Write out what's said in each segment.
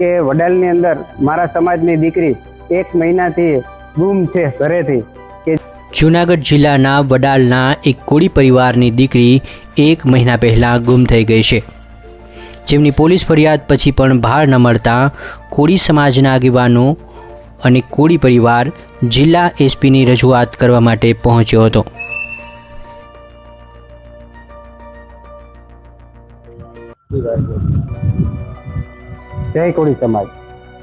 કે વડાલની અંદર મારા સમાજની દીકરી 1 મહિનાથી ગુમ છે ઘરેથી। કે જૂનાગઢ જિલ્લાના વડાલના એક કોળી પરિવારની દીકરી 1 મહિના પહેલાં ગુમ થઈ ગઈ છે, જેમની પોલીસ ફરિયાદ પછી પણ ભાર ન મળતા કોળી સમાજના આગેવાનો અને કોળી પરિવાર જિલ્લા એસપીની રજૂઆત કરવા માટે પહોંચ્યો હતો। જય કોળી સમાજ।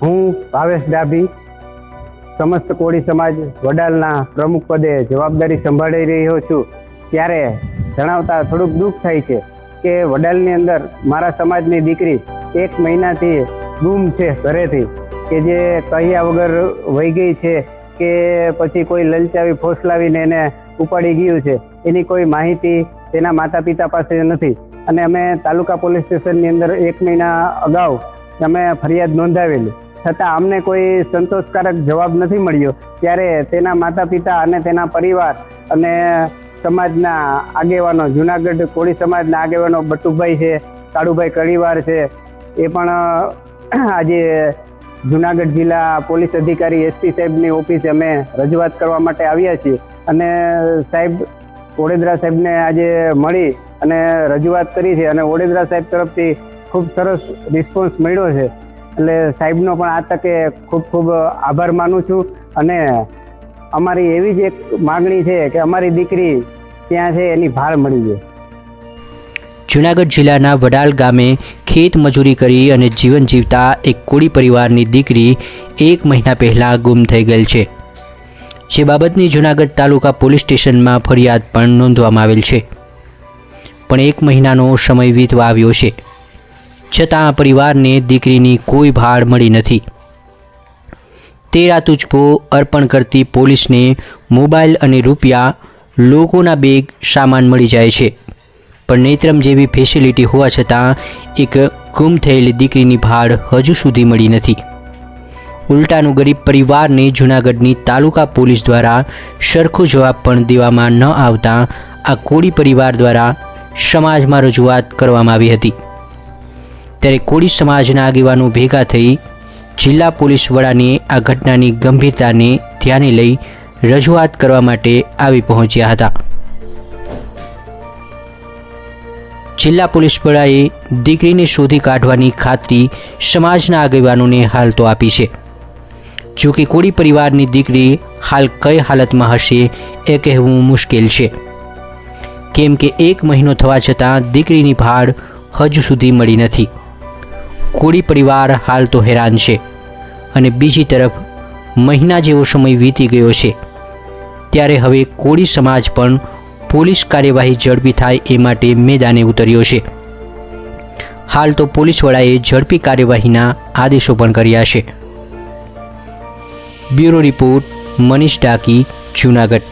હું ભાવેશ ડાભી સમસ્ત કોળી સમાજ વડાલના પ્રમુખ પદે જવાબદારી સંભાળી રહ્યો છું। ત્યારે જણાવતા થોડુંક દુઃખ થાય છે કે વડાલની અંદર મારા સમાજની દીકરી 1 મહિનાથી ગુમ છે ઘરેથી, કે જે કહ્યા વગર વહી ગઈ છે કે પછી કોઈ લલચાવી ફોસલાવીને એને ઉપાડી ગયું છે, એની કોઈ માહિતી તેના માતા પિતા પાસે નથી। અને અમે તાલુકા પોલીસ સ્ટેશનની અંદર 1 મહિના અગાઉ અમે ફરિયાદ નોંધાવેલી, છતાં અમને કોઈ સંતોષકારક જવાબ નથી મળ્યો। ત્યારે તેના માતા પિતા અને તેના પરિવાર અને સમાજના આગેવાનો, જૂનાગઢ કોળી સમાજના આગેવાનો બટુભાઈ છે, કાળુભાઈ કડીવાર છે, એ પણ આજે જૂનાગઢ જિલ્લા પોલીસ અધિકારી એસપી સાહેબની ઓફિસે અમે રજૂઆત કરવા માટે આવ્યા છીએ। અને સાહેબ ઓડેદરા સાહેબને આજે મળી અને રજૂઆત કરી છે અને ઓડેદરા સાહેબ તરફથી ખૂબ સરસ રિસ્પોન્સ મળ્યો છે, એટલે સાહેબનો પણ આ તકે ખૂબ ખૂબ આભાર માનું છું। અને અમારી એવી જ એક માગણી છે કે અમારી દીકરી ત્યાં છે એની ભાળ મળી જાય। જૂનાગઢ જિલ્લાના વડાલ ગામે ખેત મજૂરી કરી અને જીવન જીવતા એક કોળી પરિવારની દીકરી 1 મહિના પહેલાં ગુમ થઈ ગયેલ છે, જે બાબતની જૂનાગઢ તાલુકા પોલીસ સ્ટેશનમાં ફરિયાદ પણ નોંધવામાં આવેલ છે। પણ 1 મહિનાનો સમય વીતવા આવ્યો છે, છતાં પરિવારને દીકરીની કોઈ ભાળ મળી નથી। તેરા તુજકો અર્પણ કરતી પોલીસને મોબાઈલ અને રૂપિયા, લોકોના બેગ, સામાન મળી જાય છે, પણ નેત્રમ જેવી ફેસિલિટી હોવા છતાં એક ગુમ થયેલી દીકરીની ભાળ હજુ સુધી મળી નથી। ઉલટાનું ગરીબ પરિવારને જૂનાગઢની તાલુકા પોલીસ દ્વારા સરખો જવાબ પણ દેવામાં ન આવતા આ કોળી પરિવાર દ્વારા સમાજમાં રજૂઆત કરવામાં આવી હતી। ત્યારે કોળી સમાજના આગેવાનો ભેગા થઈ જિલ્લા પોલીસ વડાની આ ઘટનાની ગંભીરતાને ધ્યાને લઈ રજૂઆત કરવા માટે આવી પહોંચ્યા હતા। જિલ્લા પોલીસ વડાએ દીકરીને શોધી કાઢવાની ખાતરી સમાજના આગેવાનોને હાલ તો આપી છે, જો કે કોળી પરિવારની દીકરી હાલ કઈ હાલતમાં હશે એ કહેવું મુશ્કેલ છે, કેમ કે 1 મહિનો થવા છતાં દીકરીની ભાળ હજુ સુધી મળી નથી। કોળી પરિવાર હાલ તો હેરાન છે અને બીજી તરફ મહિના જેવો સમય વીતી ગયો છે, ત્યારે હવે કોળી સમાજ પણ પોલીસ કાર્યવાહી ઝડપી થાય એ માટે મેદાને ઉતર્યો છે। હાલ તો પોલીસ વડાએ ઝડપી કાર્યવાહીના આદેશો પણ કર્યા છે। Bureau report, Manish ડાકી, Junagadh.